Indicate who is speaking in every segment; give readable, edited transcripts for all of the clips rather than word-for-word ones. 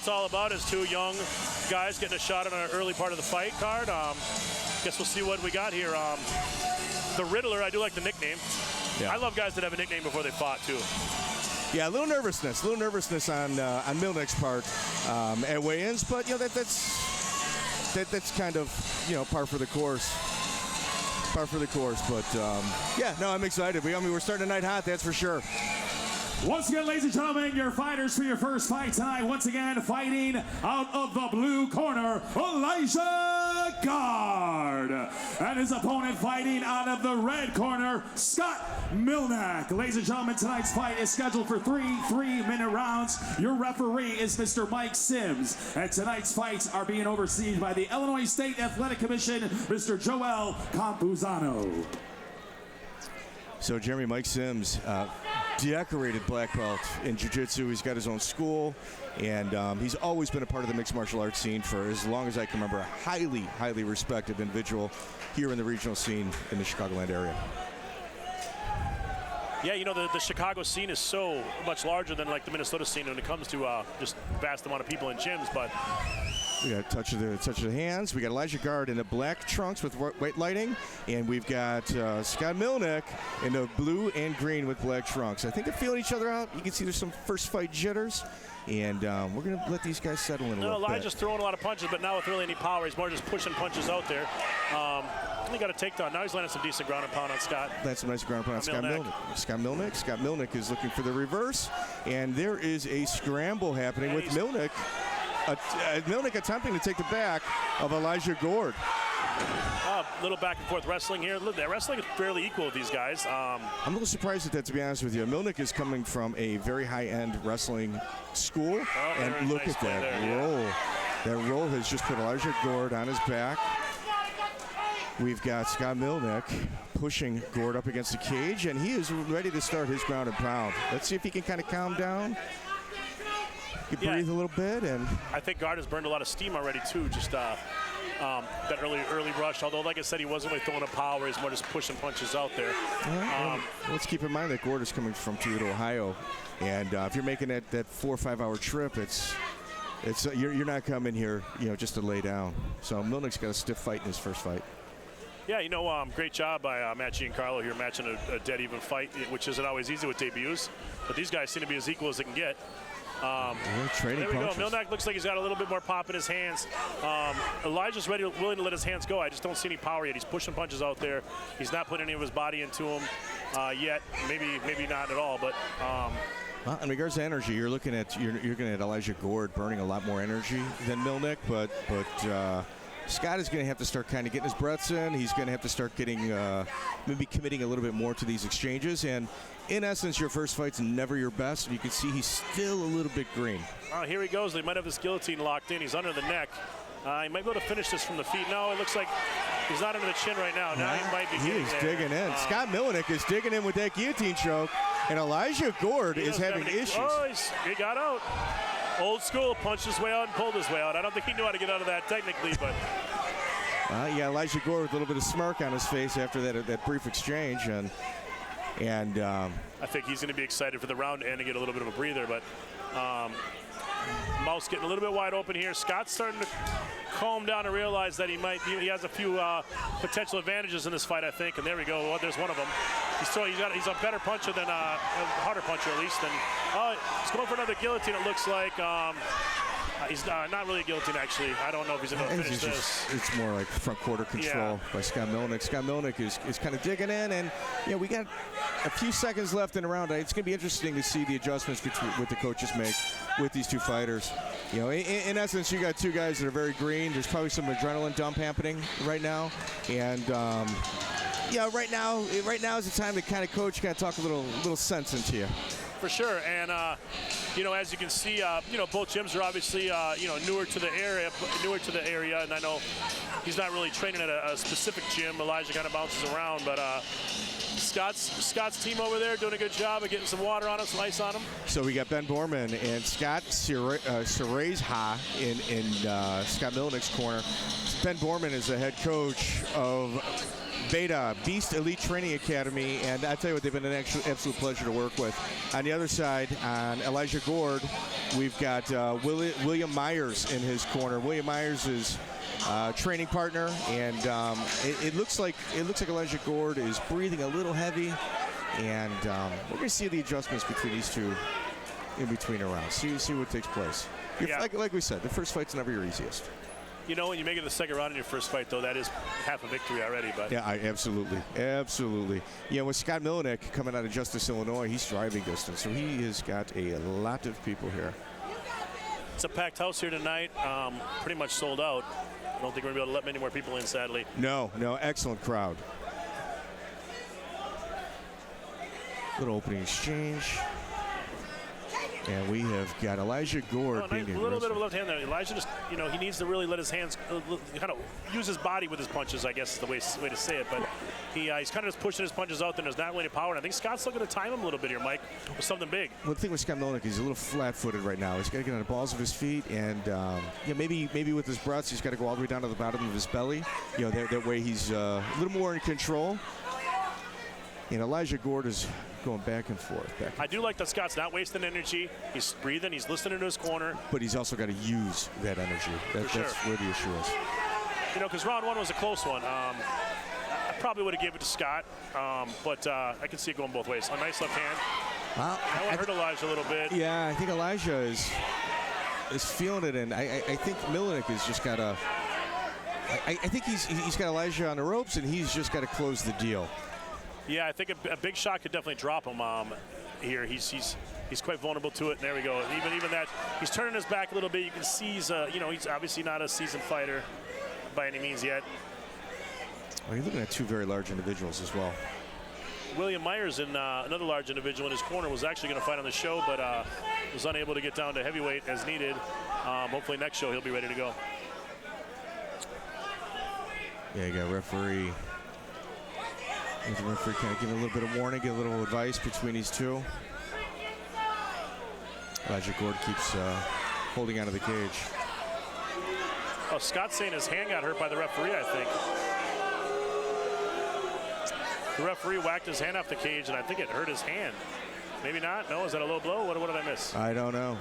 Speaker 1: it's all about is two young guys getting a shot on an early part of the fight card. Guess we'll see what we got here. The Riddler, I do like the nickname. Yeah. I love guys that have a nickname before they fought, too.
Speaker 2: Yeah, a little nervousness on Mlyniec's part at weigh-ins, but that's kind of par for the course. But yeah, no, I'm excited. We're starting the night hot, that's for sure.
Speaker 3: Once again, ladies and gentlemen, your fighters for your first fight tonight. Once again, fighting out of the blue corner, Elijah Gard. And his opponent fighting out of the red corner, Scott Mlyniec. Ladies and gentlemen, tonight's fight is scheduled for 3 3-minute rounds. Your referee is Mr. Mike Sims. And tonight's fights are being overseen by the Illinois State Athletic Commission, Mr. Joel Campuzano.
Speaker 2: So, Jeremy, Mike Sims, decorated black belt in jiu-jitsu. He's got his own school, and he's always been a part of the mixed martial arts scene for as long as I can remember. A highly, highly respected individual here in the regional scene in the Chicagoland area.
Speaker 1: Yeah, the Chicago scene is so much larger than like the Minnesota scene when it comes to just vast amount of people in gyms, but
Speaker 2: we got a touch of the hands. We got Elijah Gard in the black trunks with white lighting, and we've got Scott Mlyniec in the blue and green with black trunks. I think they're feeling each other out. You can see there's some first fight jitters, and we're going to let these guys settle in a little bit.
Speaker 1: Elijah's throwing a lot of punches, but not with really any power. He's more just pushing punches out there. He got a takedown. Now he's landing some decent ground and pound on Scott.
Speaker 2: That's some nice ground and pound on Scott Mlyniec. Scott Mlyniec is looking for the reverse, and there is a scramble happening with Mlyniec. Mlyniec attempting to take the back of Elijah Gard.
Speaker 1: A little back and forth wrestling here. Look, that wrestling is fairly equal with these guys.
Speaker 2: I'm a little surprised at that, to be honest with you. Mlyniec is coming from a very high-end wrestling school, and look at that roll. Yeah. That roll has just put Elijah Gard on his back. We've got Scott Mlyniec pushing Gard up against the cage, and he is ready to start his ground and pound. Let's see if he can kind of calm down. You breathe a little bit, and
Speaker 1: I think Gard has burned a lot of steam already too. Just that early rush. Although, like I said, he wasn't really throwing a power; he's more just pushing punches out there.
Speaker 2: Let's keep in mind that Gard is coming from Toledo, Ohio, and if you're making that 4 or 5 hour trip, you're not coming here, just to lay down. So Mlyniec's got a stiff fight in his first fight.
Speaker 1: Yeah, great job by Matt Giancarlo here matching a dead even fight, which isn't always easy with debuts. But these guys seem to be as equal as they can get.
Speaker 2: There we
Speaker 1: go. Mlyniec looks like he's got a little bit more pop in his hands. Elijah's willing to let his hands go. I just don't see any power yet. He's pushing punches out there. He's not putting any of his body into him yet. Maybe not at all. But
Speaker 2: well, in regards to energy, you're looking at Elijah Gard burning a lot more energy than Mlyniec, but Scott is going to have to start kind of getting his breaths in. He's going to have to start getting, maybe committing a little bit more to these exchanges. And in essence, your first fight's never your best. And you can see he's still a little bit green.
Speaker 1: Here he goes. They might have this guillotine locked in. He's under the neck. He might be able to finish this from the feet. No, it looks like he's not under the chin right now. Now he might be getting there.
Speaker 2: Digging in. Scott Mlyniec is digging in with that guillotine choke. And Elijah Gard is having issues.
Speaker 1: Oh, he got out. Old school, punched his way out and pulled his way out. I don't think he knew how to get out of that technically, but
Speaker 2: Elijah Gard with a little bit of smirk on his face after that brief exchange, and
Speaker 1: I think he's going to be excited for the round and to get a little bit of a breather. But mouth's getting a little bit wide open here. Scott's starting to calm down and realize that he has a few potential advantages in this fight, I think. And there we go. Well, there's one of them. He's a better puncher than a harder puncher at least. And he's going for another guillotine. It looks like he's not really a guillotine actually. I don't know if he's going to finish this.
Speaker 2: It's more like front quarter control by Scott Mlyniec. Scott Mlyniec is kind of digging in, and we got a few seconds left in the round. It's going to be interesting to see the adjustments what the coaches make with these two fighters. In essence, you got two guys that are very green. There's probably some adrenaline dump happening right now, and right now is the time to kind of coach, kind of talk a little sense into you.
Speaker 1: For sure, and as you can see, both gyms are obviously newer to the area, and I know he's not really training at a specific gym. Elijah kind of bounces around, but Scott's team over there doing a good job of getting some water on him, some ice on him.
Speaker 2: So we got Ben Borman and Scott Serezha in Scott Mlyniec's corner. Ben Borman is the head coach of Beta, Beast Elite Training Academy, and I tell you what, they've been an absolute pleasure to work with. On the other side, on Elijah Gard, we've got William Myers in his corner. William Myers is training partner, and it looks like Elijah Gard is breathing a little heavy, and we're going to see the adjustments between these two in between rounds. See what takes place. Like we said, the first fight's never your easiest.
Speaker 1: You know, when you make it the second round in your first fight, though, that is half a victory already. But
Speaker 2: yeah, absolutely. Yeah, with Scott Mlyniec coming out of Justice, Illinois, he's driving distance, so he has got a lot of people here.
Speaker 1: It's a packed house here tonight, pretty much sold out. I don't think we're going to be able to let many more people in, sadly.
Speaker 2: No, excellent crowd. Little opening exchange. And we have got Elijah Gard being
Speaker 1: a little bit of a left hand there. Elijah just, you know, he needs to really let his hands kind of use his body with his punches, I guess is the way to say it. But he's kind of just pushing his punches out there. There's not really any power. And I think Scott's looking to time him a little bit here, Mike, with something big.
Speaker 2: Well, the thing with Scott Mlyniec, he's a little flat-footed right now. He's got to get on the balls of his feet, and maybe with his breaths, he's got to go all the way down to the bottom of his belly. You know, that way he's a little more in control. And Elijah Gard is going back and forth.
Speaker 1: I do like that Scott's not wasting energy. He's breathing. He's listening to his corner.
Speaker 2: But he's also got to use that energy. That's where the issue is.
Speaker 1: You know, because round one was a close one. I probably would have given it to Scott, but I can see it going both ways. A nice left hand.
Speaker 2: Well,
Speaker 1: that one hurt Elijah a little bit.
Speaker 2: Yeah, I think Elijah is feeling it, and I think Mlyniec has just got to. I think he's got Elijah on the ropes, and he's just got to close the deal.
Speaker 1: Yeah, I think a big shot could definitely drop him here. He's quite vulnerable to it. And there we go. Even that, he's turning his back a little bit. You can see he's obviously not a seasoned fighter by any means yet.
Speaker 2: Well, you're looking at two very large individuals as well.
Speaker 1: William Myers, another large individual in his corner, was actually going to fight on the show, but was unable to get down to heavyweight as needed. Hopefully next show he'll be ready to go.
Speaker 2: Yeah, you got referee. The referee kind of giving a little bit of warning, give a little advice between these two. Elijah Gard keeps holding onto the cage.
Speaker 1: Oh, Scott's saying his hand got hurt by the referee, I think. The referee whacked his hand off the cage, and I think it hurt his hand. Maybe not? No, is that a low blow? What did I miss?
Speaker 2: I don't know.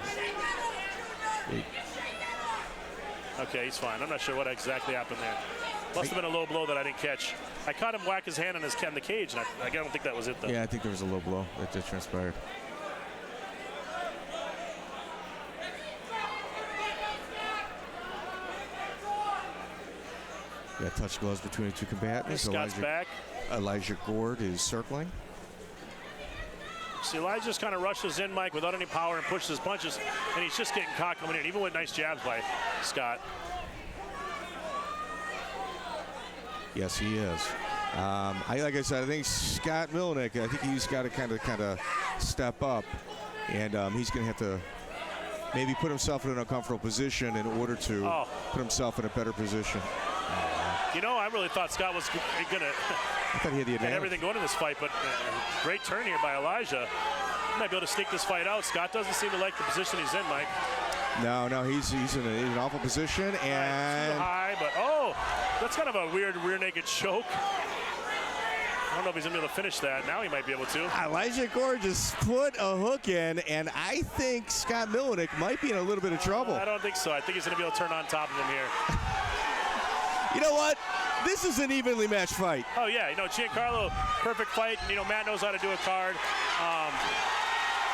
Speaker 1: Okay, he's fine. I'm not sure what exactly happened there. Must have been a low blow that I didn't catch. I caught him whack his hand on the cage, and I don't think that was it, though.
Speaker 2: Yeah, I think there was a low blow that transpired. Got touch gloves between the two combatants.
Speaker 1: Scott's back.
Speaker 2: Elijah Gard is circling.
Speaker 1: See, Elijah just kind of rushes in, Mike, without any power and pushes his punches, and he's just getting caught coming in, even with nice jabs by Scott.
Speaker 2: Yes, he is. Like I said, I think Scott Mlyniec, I think he's got to kind of step up, and he's going to have to maybe put himself in an uncomfortable position in order to put himself in a better position.
Speaker 1: You know, I really thought Scott was going to
Speaker 2: have
Speaker 1: everything going in this fight, but great turn here by Elijah. He might be able to sneak this fight out. Scott doesn't seem to like the position he's in, Mike.
Speaker 2: No, he's in an awful position, and
Speaker 1: too high, but that's kind of a weird rear naked choke. I don't know if he's gonna be able to finish that. Now he might be able to.
Speaker 2: Elijah Gard just put a hook in, and I think Scott Mlyniec might be in a little bit of trouble.
Speaker 1: I don't think so. I think he's gonna be able to turn on top of him here.
Speaker 2: You know what? This is an evenly matched fight.
Speaker 1: Oh yeah, you know, Giancarlo, perfect fight. And, you know, Matt knows how to do a card.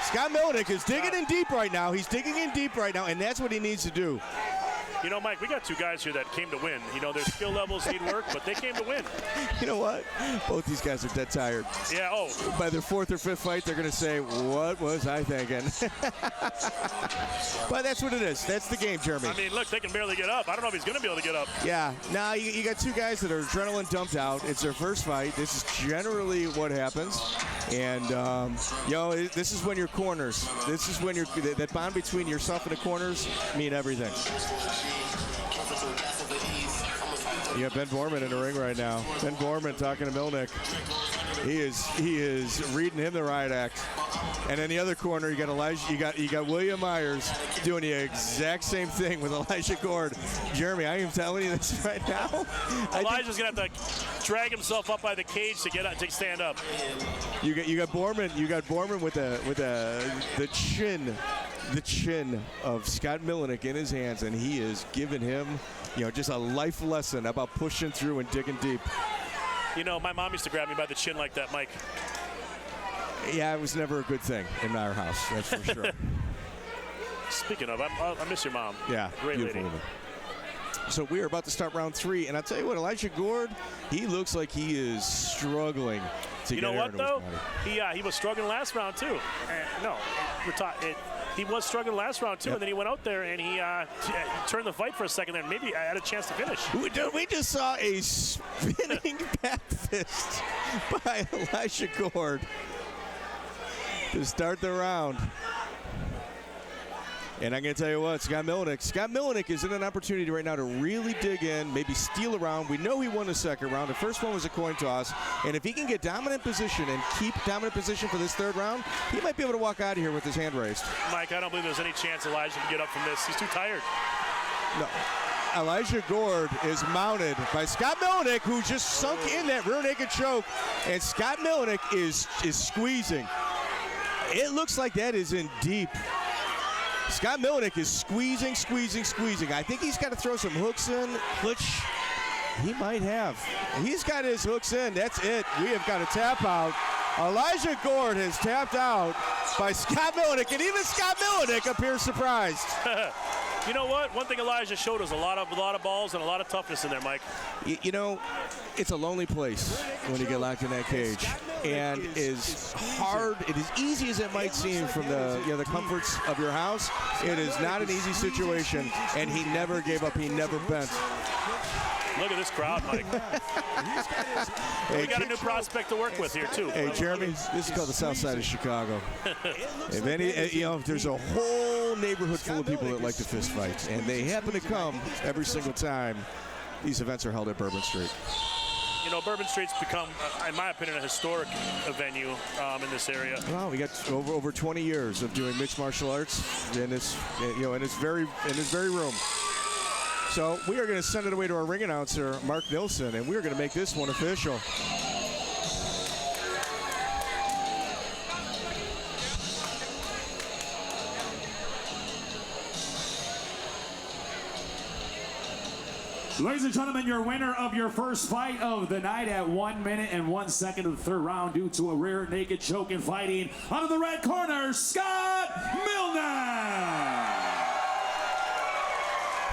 Speaker 2: Scott Mlyniec is digging in deep right now. He's digging in deep right now, and that's what he needs to do.
Speaker 1: You know, Mike, we got two guys here that came to win. You know, their skill levels need work, but they came to win.
Speaker 2: You know what? Both these guys are dead tired.
Speaker 1: Yeah,
Speaker 2: By their fourth or fifth fight, they're going to say, what was I thinking? But that's what it is. That's the game, Jeremy.
Speaker 1: I mean, look, they can barely get up. I don't know if he's going to be able to get up.
Speaker 2: Yeah. Now, you got two guys that are adrenaline dumped out. It's their first fight. This is generally what happens. And, this is when your corners, this is when that bond between yourself and the corners mean everything. You have Ben Borman in the ring right now. Ben Borman talking to Mlyniec. He is reading him the riot act. And in the other corner, you got Elijah. You got William Myers doing the exact same thing with Elijah Gard. Jeremy, I am telling you this right now.
Speaker 1: Elijah's gonna have to drag himself up by the cage to get up, to stand up.
Speaker 2: You got Borman. You got Borman with the chin of Scott Mlyniec in his hands, and he is giving him, just a life lesson about pushing through and digging deep.
Speaker 1: My mom used to grab me by the chin like that, Mike.
Speaker 2: Yeah, it was never a good thing in our house, that's for sure.
Speaker 1: Speaking of, I miss your mom.
Speaker 2: Yeah,
Speaker 1: great
Speaker 2: beautiful
Speaker 1: lady.
Speaker 2: woman. So we are about to start round 3, and I'll tell you what, Elijah Gard, he looks like he is struggling to get air into his body.
Speaker 1: He was struggling last round too. He was struggling last round too, and then he went out there and he turned the fight for a second there, and maybe had a chance to finish.
Speaker 2: We just saw a spinning back fist by Elijah Gard to start the round. And I'm going to tell you what, Scott Mlyniec is in an opportunity right now to really dig in, maybe steal a round. We know he won the second round. The first one was a coin toss. And if he can get dominant position and keep dominant position for this third round, he might be able to walk out of here with his hand raised.
Speaker 1: Mike, I don't believe there's any chance Elijah can get up from this. He's too tired.
Speaker 2: No. Elijah Gard is mounted by Scott Mlyniec, who just sunk in that rear naked choke. And Scott Mlyniec is squeezing. It looks like that is in deep. Scott Mlyniec is squeezing. I think he's got to throw some hooks in, which he might have. He's got his hooks in. That's it. We have got a tap out. Elijah Gard has tapped out by Scott Mlyniec, and even Scott Mlyniec appears surprised.
Speaker 1: You know what? One thing Elijah showed us a lot of balls and a lot of toughness in there, Mike.
Speaker 2: It's a lonely place when you get locked in that cage, and as hard, it is easy as it might seem from the comforts of your house. It is not an easy situation, and he never gave up. He never bent.
Speaker 1: Look at this crowd, Mike. We got a new prospect to work with here too.
Speaker 2: Hey, Jeremy, this is called the South Side of Chicago. If there's a whole neighborhood full of people that like to fist fight, and they happen to come every single time these events are held at Bourbon Street.
Speaker 1: Bourbon Street's become, in my opinion, a historic venue in this area.
Speaker 2: Well, we got over 20 years of doing mixed martial arts in this very room. So we are going to send it away to our ring announcer, Mark Nilsson, and we are going to make this one official.
Speaker 3: Ladies and gentlemen, your winner of your first fight of the night at 1 minute and 1 second of the third round due to a rear naked choke and fighting out of the red corner, Scott Mlyniec.